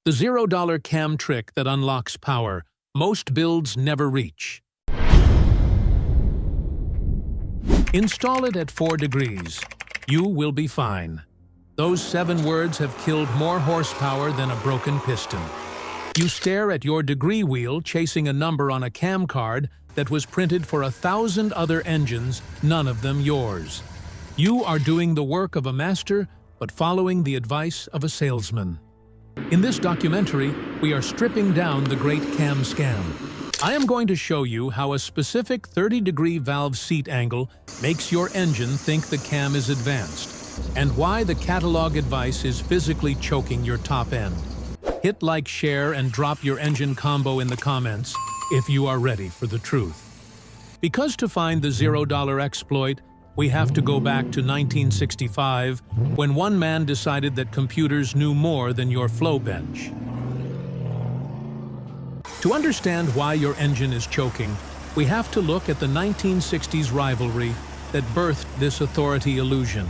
The $0 cam trick that unlocks power most builds never reach. Install it at 4 degrees. You will be fine. Those 7 words have killed more horsepower than a broken piston. You stare at your degree wheel chasing a number on a cam card that was printed for 1,000 other engines, none of them yours. You are doing the work of a master, but following the advice of a salesman. In this documentary, we are stripping down the great cam scam. I am going to show you how a specific 30-degree valve seat angle makes your engine think the cam is advanced, and why the catalog advice is physically choking your top end. Hit like, share, and drop your engine combo in the comments if you are ready for the truth. Because to find the $0 exploit, we have to go back to 1965, when one man decided that computers knew more than your flow bench. To understand why your engine is choking, we have to look at the 1960s rivalry that birthed this authority illusion.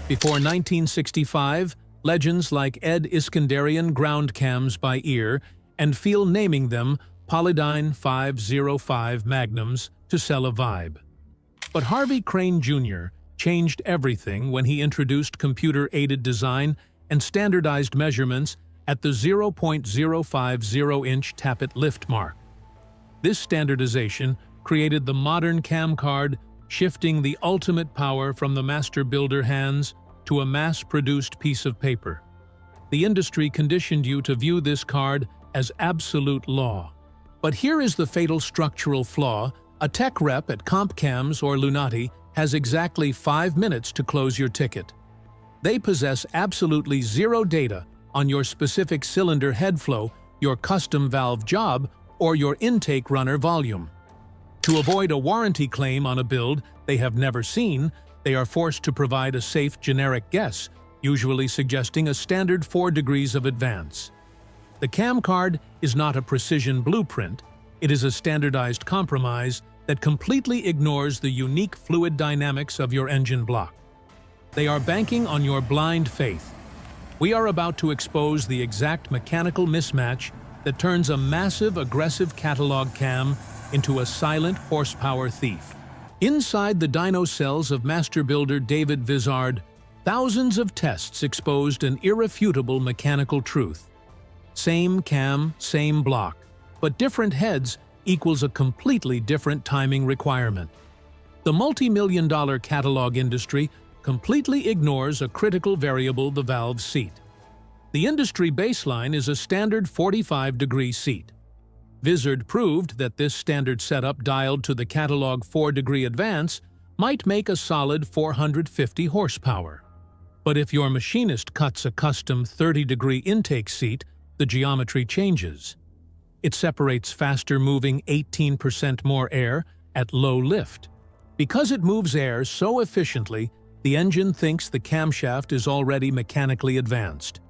Before 1965, legends like Ed Iskandarian ground cams by ear and feel naming them Polydyne 505 Magnums to sell a vibe. But Harvey Crane Jr. changed everything when he introduced computer-aided design and standardized measurements at the 0.050-inch tappet lift mark. This standardization created the modern cam card, shifting the ultimate power from the master builder hands to a mass-produced piece of paper. The industry conditioned you to view this card as absolute law. But here is the fatal structural flaw. A tech rep at CompCams or Lunati has exactly 5 minutes to close your ticket. They possess absolutely zero data on your specific cylinder head flow, your custom valve job, or your intake runner volume. To avoid a warranty claim on a build they have never seen, they are forced to provide a safe generic guess, usually suggesting a standard 4 degrees of advance. The cam card is not a precision blueprint, it is a standardized compromise that completely ignores the unique fluid dynamics of your engine block. They are banking on your blind faith. We are about to expose the exact mechanical mismatch that turns a massive, aggressive catalog cam into a silent horsepower thief. Inside the dyno cells of master builder David Vizard, thousands of tests exposed an irrefutable mechanical truth. Same cam, same block, but different heads equals a completely different timing requirement. The multi-million-dollar catalog industry completely ignores a critical variable, the valve seat. The industry baseline is a standard 45-degree seat. Vizard proved that this standard setup dialed to the catalog 4-degree advance might make a solid 450 horsepower. But if your machinist cuts a custom 30-degree intake seat, the geometry changes. It separates faster-moving 18% more air at low lift. Because it moves air so efficiently, the engine thinks the camshaft is already mechanically advanced.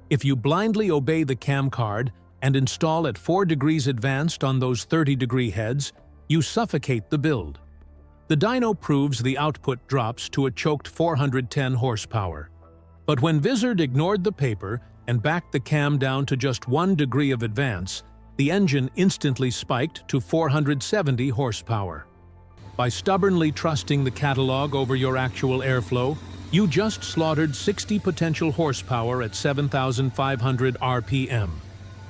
If you blindly obey the cam card and install at 4 degrees advanced on those 30-degree heads, you suffocate the build. The dyno proves the output drops to a choked 410 horsepower. But when Vizard ignored the paper and backed the cam down to just 1 degree of advance, the engine instantly spiked to 470 horsepower. By stubbornly trusting the catalog over your actual airflow, you just slaughtered 60 potential horsepower at 7,500 RPM.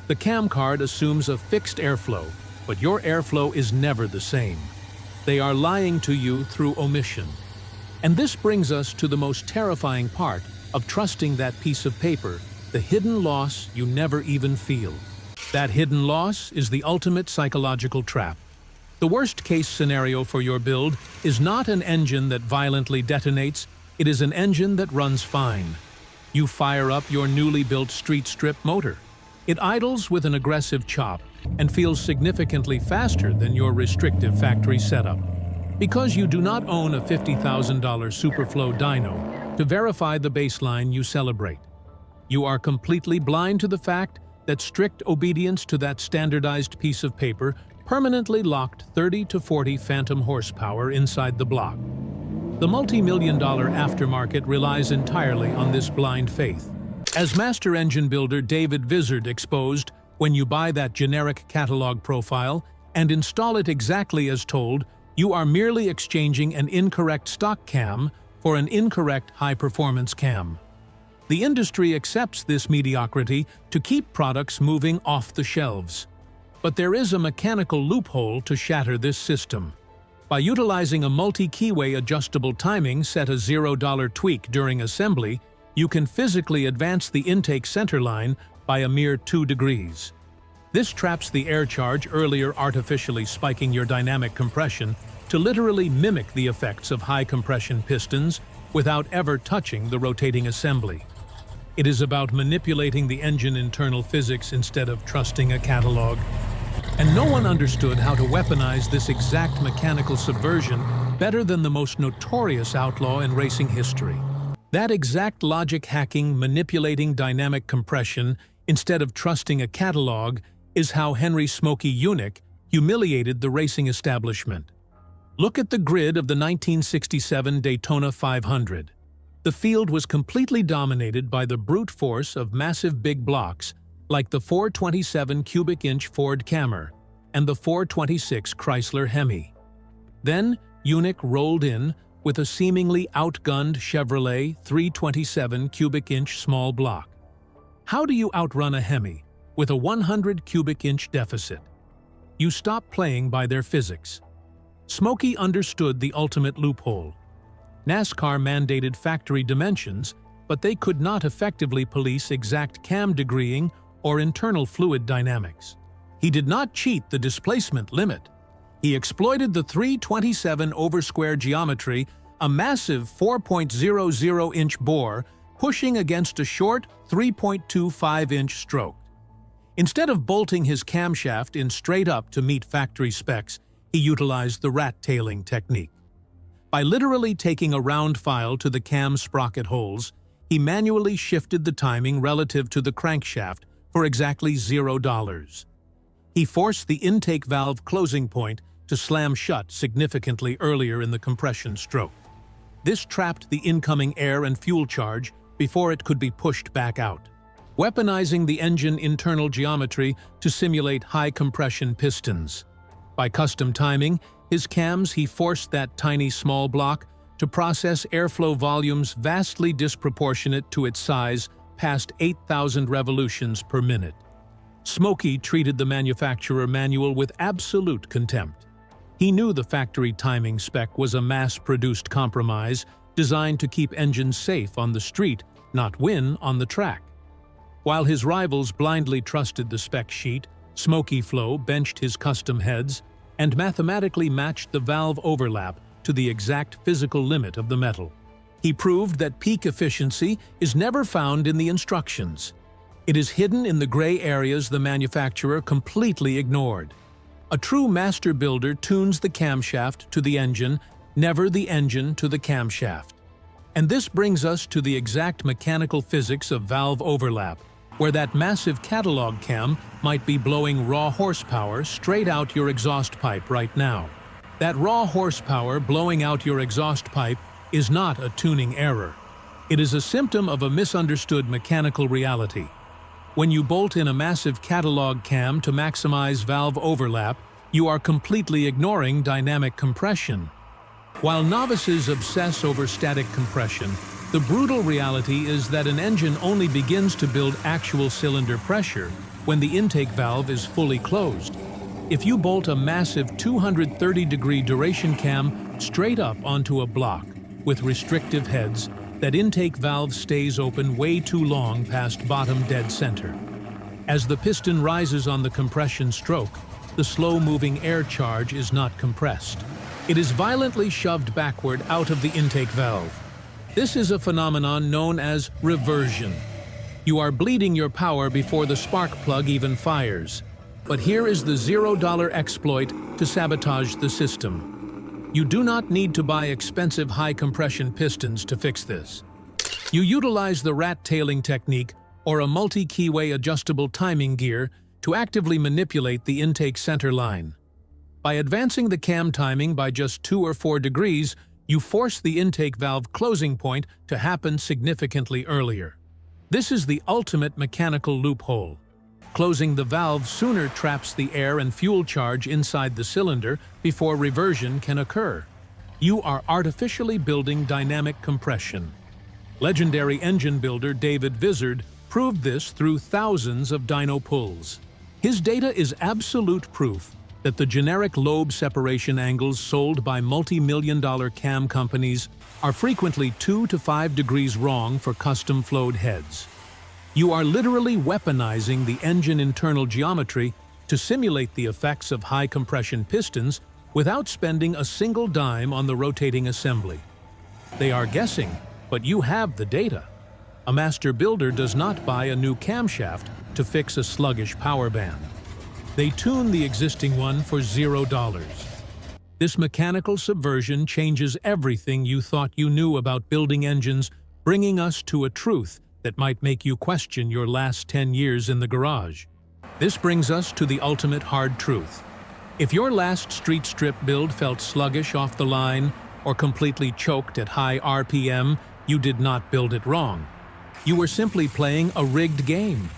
The cam card assumes a fixed airflow, but your airflow is never the same. They are lying to you through omission. And this brings us to the most terrifying part of trusting that piece of paper, the hidden loss you never even feel. That hidden loss is the ultimate psychological trap. The worst-case scenario for your build is not an engine that violently detonates, it is an engine that runs fine. You fire up your newly built street strip motor. It idles with an aggressive chop and feels significantly faster than your restrictive factory setup. Because you do not own a $50,000 Superflow dyno to verify the baseline you celebrate. You are completely blind to the fact that strict obedience to that standardized piece of paper permanently locked 30 to 40 phantom horsepower inside the block. The multi-million-dollar aftermarket relies entirely on this blind faith. As master engine builder David Vizard exposed, when you buy that generic catalog profile and install it exactly as told, you are merely exchanging an incorrect stock cam for an incorrect high-performance cam. The industry accepts this mediocrity to keep products moving off the shelves. But there is a mechanical loophole to shatter this system. By utilizing a multi-keyway adjustable timing set a $0 tweak during assembly, you can physically advance the intake center line by a mere 2 degrees. This traps the air charge earlier artificially spiking your dynamic compression to literally mimic the effects of high compression pistons without ever touching the rotating assembly. It is about manipulating the engine internal physics instead of trusting a catalog. And no one understood how to weaponize this exact mechanical subversion better than the most notorious outlaw in racing history. That exact logic hacking, manipulating dynamic compression instead of trusting a catalog is how Henry Smokey Yunick humiliated the racing establishment. Look at the grid of the 1967 Daytona 500. The field was completely dominated by the brute force of massive big blocks like the 427 cubic inch Ford Camry and the 426 Chrysler Hemi. Then Yunick rolled in with a seemingly outgunned Chevrolet 327 cubic inch small block. How do you outrun a Hemi with a 100 cubic inch deficit? You stop playing by their physics. Smokey understood the ultimate loophole. NASCAR mandated factory dimensions, but they could not effectively police exact cam degreeing or internal fluid dynamics. He did not cheat the displacement limit. He exploited the 327 over square geometry, a massive 4.00-inch bore pushing against a short 3.25-inch stroke. Instead of bolting his camshaft in straight up to meet factory specs, he utilized the rat-tailing technique. By literally taking a round file to the cam sprocket holes, he manually shifted the timing relative to the crankshaft for exactly $0. He forced the intake valve closing point to slam shut significantly earlier in the compression stroke. This trapped the incoming air and fuel charge before it could be pushed back out, weaponizing the engine internal geometry to simulate high compression pistons. By custom timing his cams, he forced that tiny small block to process airflow volumes vastly disproportionate to its size past 8,000 revolutions per minute. Smokey treated the manufacturer manual with absolute contempt. He knew the factory timing spec was a mass-produced compromise designed to keep engines safe on the street, not win on the track. While his rivals blindly trusted the spec sheet, Smokey Flow benched his custom heads and mathematically matched the valve overlap to the exact physical limit of the metal. He proved that peak efficiency is never found in the instructions. It is hidden in the gray areas the manufacturer completely ignored. A true master builder tunes the camshaft to the engine, never the engine to the camshaft. And this brings us to the exact mechanical physics of valve overlap, where that massive catalog cam might be blowing raw horsepower straight out your exhaust pipe right now. That raw horsepower blowing out your exhaust pipe is not a tuning error. It is a symptom of a misunderstood mechanical reality. When you bolt in a massive catalog cam to maximize valve overlap, you are completely ignoring dynamic compression. While novices obsess over static compression, the brutal reality is that an engine only begins to build actual cylinder pressure when the intake valve is fully closed. If you bolt a massive 230-degree duration cam straight up onto a block with restrictive heads, that intake valve stays open way too long past bottom dead center. As the piston rises on the compression stroke, the slow-moving air charge is not compressed. It is violently shoved backward out of the intake valve. This is a phenomenon known as reversion. You are bleeding your power before the spark plug even fires. But here is the $0 exploit to sabotage the system. You do not need to buy expensive high-compression pistons to fix this. You utilize the rat-tailing technique or a multi-keyway adjustable timing gear to actively manipulate the intake center line. By advancing the cam timing by just 2 or 4 degrees, you force the intake valve closing point to happen significantly earlier. This is the ultimate mechanical loophole. Closing the valve sooner traps the air and fuel charge inside the cylinder before reversion can occur. You are artificially building dynamic compression. Legendary engine builder David Vizard proved this through thousands of dyno pulls. His data is absolute proof that the generic lobe separation angles sold by multi-million-dollar cam companies are frequently 2 to 5 degrees wrong for custom-flowed heads. You are literally weaponizing the engine internal geometry to simulate the effects of high-compression pistons without spending a single dime on the rotating assembly. They are guessing, but you have the data. A master builder does not buy a new camshaft to fix a sluggish power band. They tune the existing one for $0. This mechanical subversion changes everything you thought you knew about building engines, bringing us to a truth that might make you question your last 10 years in the garage. This brings us to the ultimate hard truth. If your last street strip build felt sluggish off the line or completely choked at high RPM, you did not build it wrong. You were simply playing a rigged game.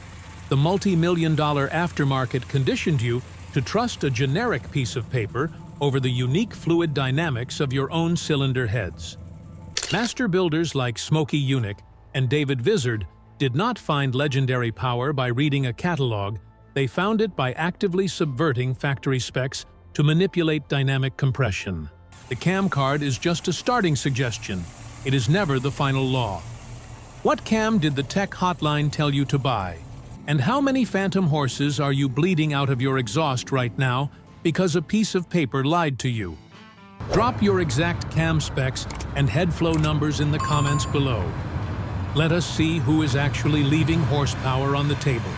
The multi-million-dollar aftermarket conditioned you to trust a generic piece of paper over the unique fluid dynamics of your own cylinder heads. Master builders like Smokey Yunick and David Vizard did not find legendary power by reading a catalog. They found it by actively subverting factory specs to manipulate dynamic compression. The cam card is just a starting suggestion. It is never the final law. What cam did the tech hotline tell you to buy? And how many phantom horses are you bleeding out of your exhaust right now because a piece of paper lied to you? Drop your exact cam specs and head flow numbers in the comments below. Let us see who is actually leaving horsepower on the table.